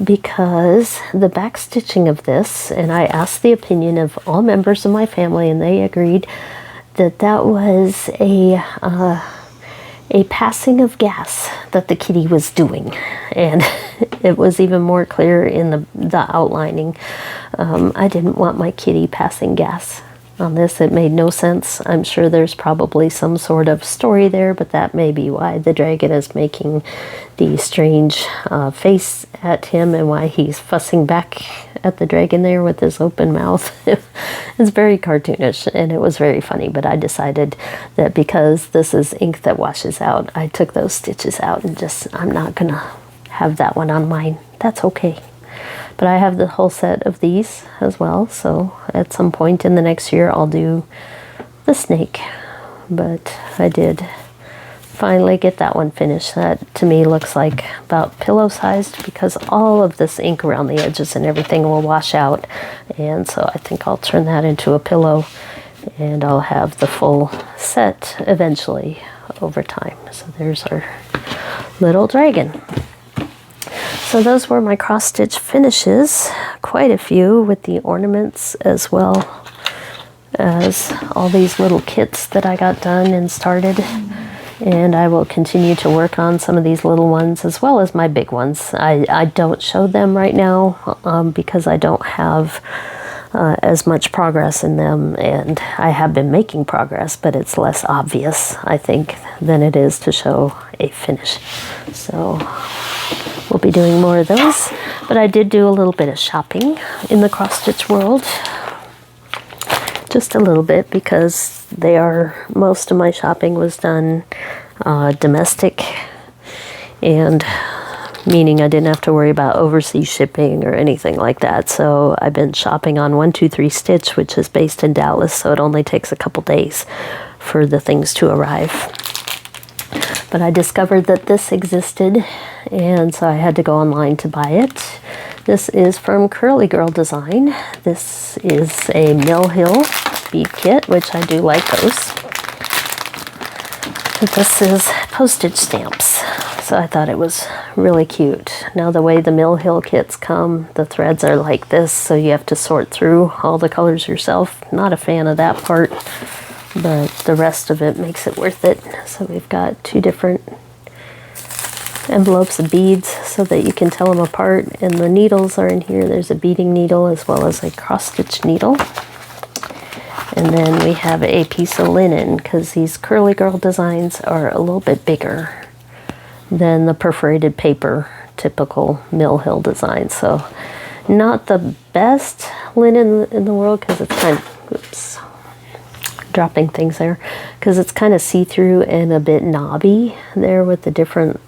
S1: because the back stitching of this, and I asked the opinion of all members of my family, and they agreed that that was a passing of gas that the kitty was doing, and it was even more clear in the outlining. I didn't want my kitty passing gas on this. It made no sense. I'm sure there's probably some sort of story there, but that may be why the dragon is making the strange face at him, and why he's fussing back at the dragon there with his open mouth. It's very cartoonish, and it was very funny, but I decided that because this is ink that washes out, I took those stitches out, and I'm not gonna have that one on mine. That's okay. But I have the whole set of these as well, so at some point in the next year I'll do the snake. But I did finally get that one finished. That to me looks like about pillow sized, because all of this ink around the edges and everything will wash out, and so I think I'll turn that into a pillow, and I'll have the full set eventually over time. So there's our little dragon. So those were my cross stitch finishes, quite a few, with the ornaments as well as all these little kits that I got done and started. And I will continue to work on some of these little ones as well as my big ones. I don't show them right now because I don't have as much progress in them, and I have been making progress, but it's less obvious, I think, than it is to show a finish. So we'll be doing more of those, but I did do a little bit of shopping in the cross-stitch world. Just a little bit, because most of my shopping was done domestic, and meaning I didn't have to worry about overseas shipping or anything like that. So I've been shopping on 123 Stitch, which is based in Dallas, so it only takes a couple days for the things to arrive. But I discovered that this existed, and so I had to go online to buy it. This is from Curly Girl Design. This is a Mill Hill bead kit, which I do like those. But this is postage stamps, so I thought it was really cute. Now the way the Mill Hill kits come, the threads are like this, so you have to sort through all the colors yourself. Not a fan of that part, but the rest of it makes it worth it. So we've got 2 different envelopes of beads so that you can tell them apart. And the needles are in here. There's a beading needle as well as a cross-stitch needle. And then we have a piece of linen because these curly girl designs are a little bit bigger than the perforated paper typical Mill Hill design. So not the best linen in the world because it's kind of, oops, dropping things there, because it's kind of see-through and a bit knobby there with the different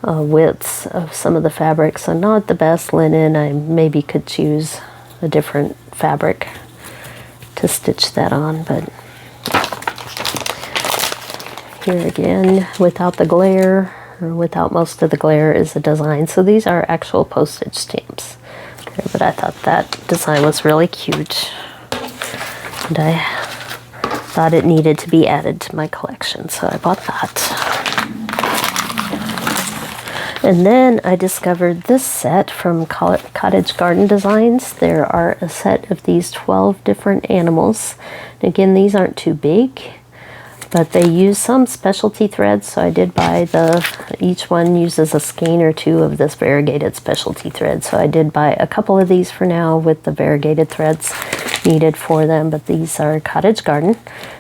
S1: widths of some of the fabric. So not the best linen. I maybe could choose a different fabric to stitch that on, but here again, without the glare, or without most of the glare, is the design. So these are actual postage stamps. Okay, but I thought that design was really cute, and I thought it needed to be added to my collection, so I bought that. And then I discovered this set from Cottage Garden Designs. There are a set of these 12 different animals. And again, these aren't too big, but they use some specialty threads. So I did buy each one uses a skein or two of this variegated specialty thread. So I did buy a couple of these for now with the variegated threads needed for them. But these are Cottage Garden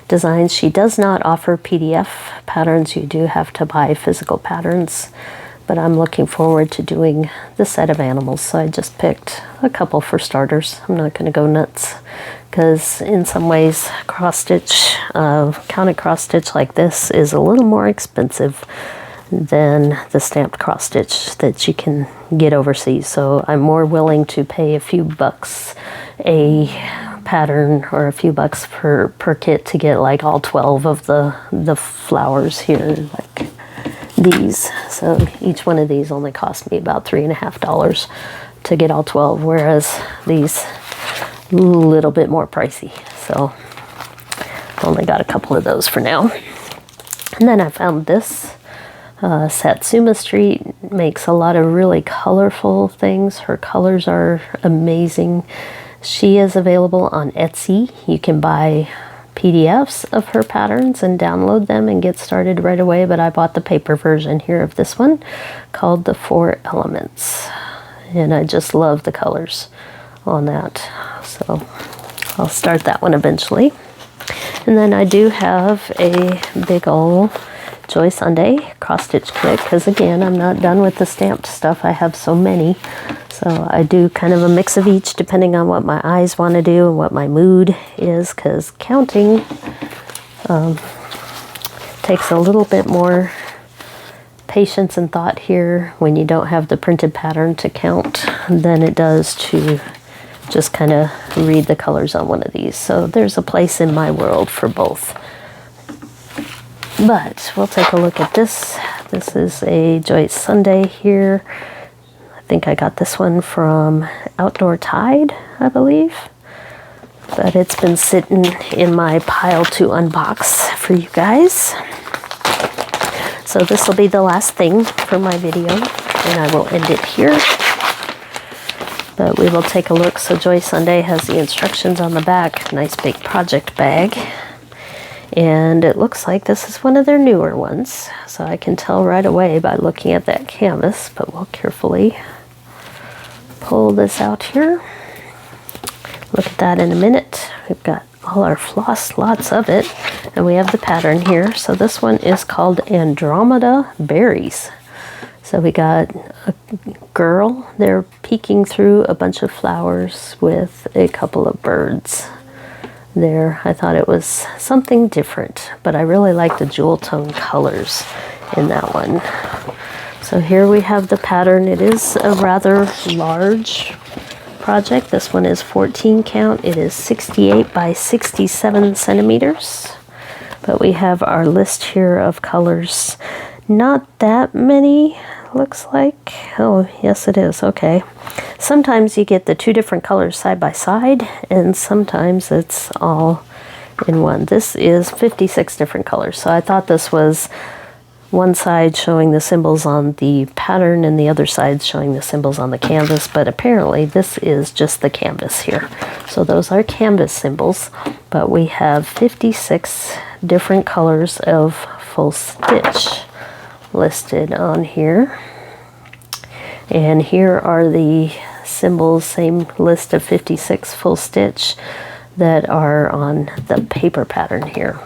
S1: Designs. She does not offer PDF patterns. You do have to buy physical patterns. But I'm looking forward to doing the set of animals, so I just picked a couple for starters. I'm not going to go nuts, because in some ways, cross-stitch, counted cross-stitch like this is a little more expensive than the stamped cross-stitch that you can get overseas. So I'm more willing to pay a few bucks a pattern or a few bucks per kit to get like all 12 of the flowers here, like these. So each one of these only cost me about $3.50 to get all 12, whereas these a little bit more pricey. So only got a couple of those for now. And then I found this. Satsuma Street makes a lot of really colorful things. Her colors are amazing. She is available on Etsy. You can buy PDFs of her patterns and download them and get started right away, but I bought the paper version here of this one called The 4 Elements, and I just love the colors on that, so I'll start that one eventually. And then I do have a big old Joy Sunday cross-stitch kit, because again, I'm not done with the stamped stuff. I have so many. So I do kind of a mix of each depending on what my eyes want to do and what my mood is, because counting takes a little bit more patience and thought here when you don't have the printed pattern to count than it does to just kind of read the colors on one of these. So there's a place in my world for both. But we'll take a look at this. This is a Joy Sunday here. I think I got this one from Outdoor Tide, I believe. But it's been sitting in my pile to unbox for you guys. So this will be the last thing for my video, and I will end it here. But we will take a look. So Joy Sunday has the instructions on the back. Nice big project bag. And it looks like this is one of their newer ones. So I can tell right away by looking at that canvas, but we'll carefully pull this out here. Look at that in a minute. We've got all our floss, lots of it. And we have the pattern here. So this one is called Andromeda Berries. So we got a girl there peeking through a bunch of flowers with a couple of birds there. I thought it was something different, but I really like the jewel tone colors in that one. So here we have the pattern. It is a rather large project. This one is 14 count. It is 68 by 67 centimeters. But we have our list here of colors. Not that many, looks like. Oh, yes it is. Okay. Sometimes you get the two different colors side by side, and sometimes it's all in one. This is 56 different colors. So I thought this was one side showing the symbols on the pattern and the other side showing the symbols on the canvas, but apparently this is just the canvas here. So those are canvas symbols, but we have 56 different colors of full stitch listed on here. And here are the symbols, same list of 56 full stitch that are on the paper pattern here.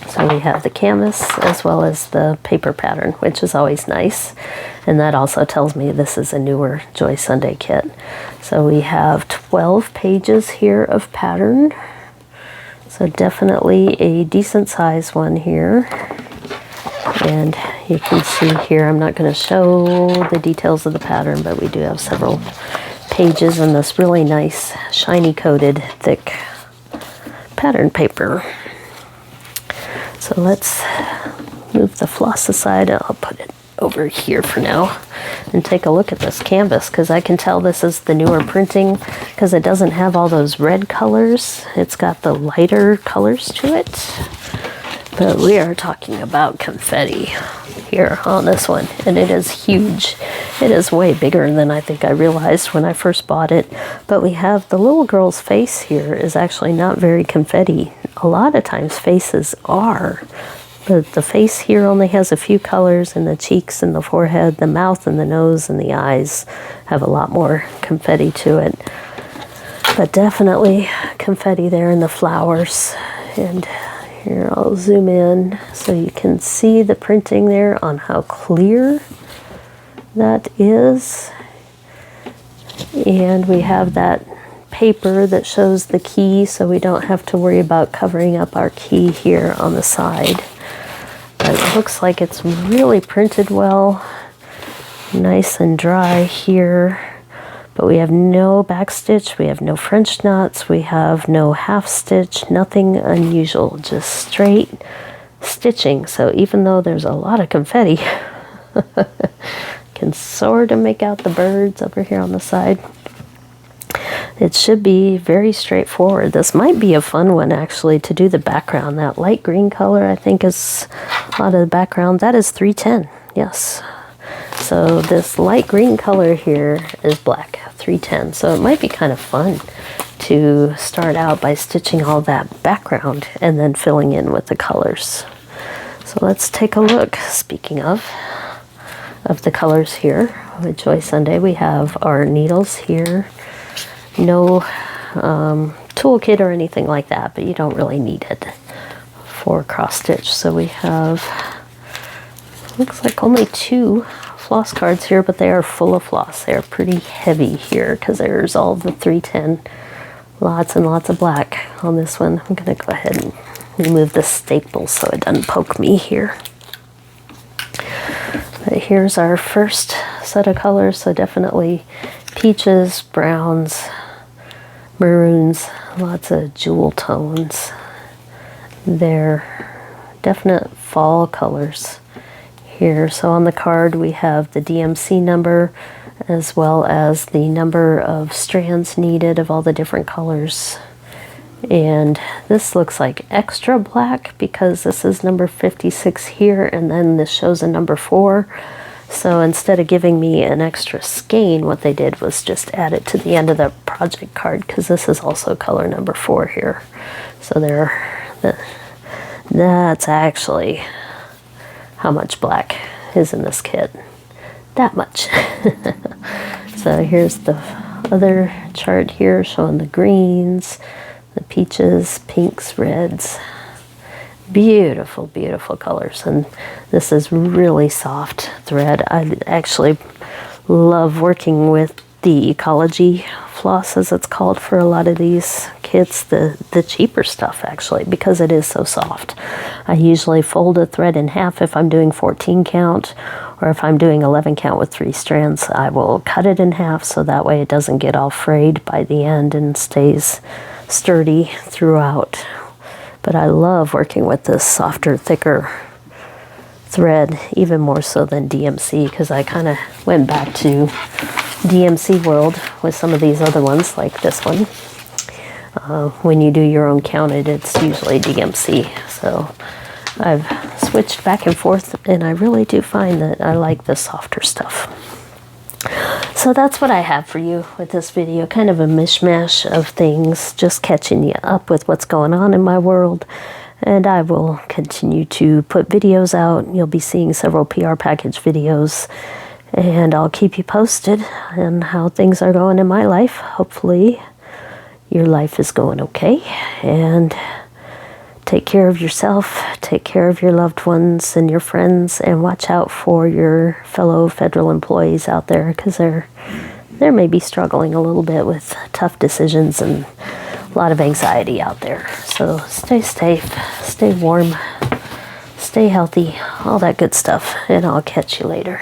S1: So we have the canvas as well as the paper pattern, which is always nice. And that also tells me this is a newer Joy Sunday kit. So we have 12 pages here of pattern. So definitely a decent size one here. And you can see here, I'm not going to show the details of the pattern, but we do have several pages in this really nice, shiny coated, thick pattern paper. So let's move the floss aside. I'll put it over here for now and take a look at this canvas, because I can tell this is the newer printing because it doesn't have all those red colors. It's got the lighter colors to it. But we are talking about confetti here on this one, and it is huge. It is way bigger than I think I realized when I first bought it. But we have the little girl's face here is actually not very confetti. A lot of times faces are, but the face here only has a few colors, and the cheeks and the forehead, the mouth and the nose and the eyes have a lot more confetti to it. But definitely confetti there in the flowers. And here, I'll zoom in so you can see the printing there on how clear that is. And we have that paper that shows the key, so we don't have to worry about covering up our key here on the side. But it looks like it's really printed well, nice and dry here. But we have no back stitch, we have no French knots, we have no half stitch, nothing unusual, just straight stitching. So even though there's a lot of confetti, can sort of make out the birds over here on the side. It should be very straightforward. This might be a fun one actually to do the background. That light green color I think is a lot of the background. That is 310, yes. So this light green color here is black, 310. So it might be kind of fun to start out by stitching all that background and then filling in with the colors. So let's take a look. Speaking of the colors here with Joy Sunday, we have our needles here. No toolkit or anything like that, but you don't really need it for cross stitch. So we have, looks like only 2 floss cards here, but they are full of floss. They are pretty heavy here because there's all the 310. Lots and lots of black on this one. I'm going to go ahead and remove the staple so it doesn't poke me here. But here's our first set of colors. So definitely peaches, browns, maroons, lots of jewel tones. They're definite fall colors here. So on the card we have the DMC number as well as the number of strands needed of all the different colors. And this looks like extra black because this is number 56 here, and then this shows a number 4. So instead of giving me an extra skein, what they did was just add it to the end of the project card, because this is also color number 4 here. So that's actually how much black is in this kit. That much. So here's the other chart here showing the greens, the peaches, pinks, reds. Beautiful, beautiful colors. And this is really soft thread. I actually love working with the ecology floss, as it's called for a lot of these kits, the cheaper stuff actually, because it is so soft. I usually fold a thread in half if I'm doing 14 count, or if I'm doing 11 count with 3 strands, I will cut it in half so that way it doesn't get all frayed by the end and stays sturdy throughout. But I love working with this softer, thicker thread, even more so than DMC, because I kind of went back to DMC world with some of these other ones, like this one. When you do your own counted, it's usually DMC. So I've switched back and forth, and I really do find that I like the softer stuff. So that's what I have for you with this video, kind of a mishmash of things, just catching you up with what's going on in my world, And I will continue to put videos out. You'll be seeing several PR package videos. And I'll keep you posted on how things are going in my life. Hopefully your life is going okay. And take care of yourself. Take care of your loved ones and your friends. And watch out for your fellow federal employees out there, because they're maybe struggling a little bit with tough decisions and a lot of anxiety out there. So stay safe, stay warm, stay healthy, all that good stuff, and I'll catch you later.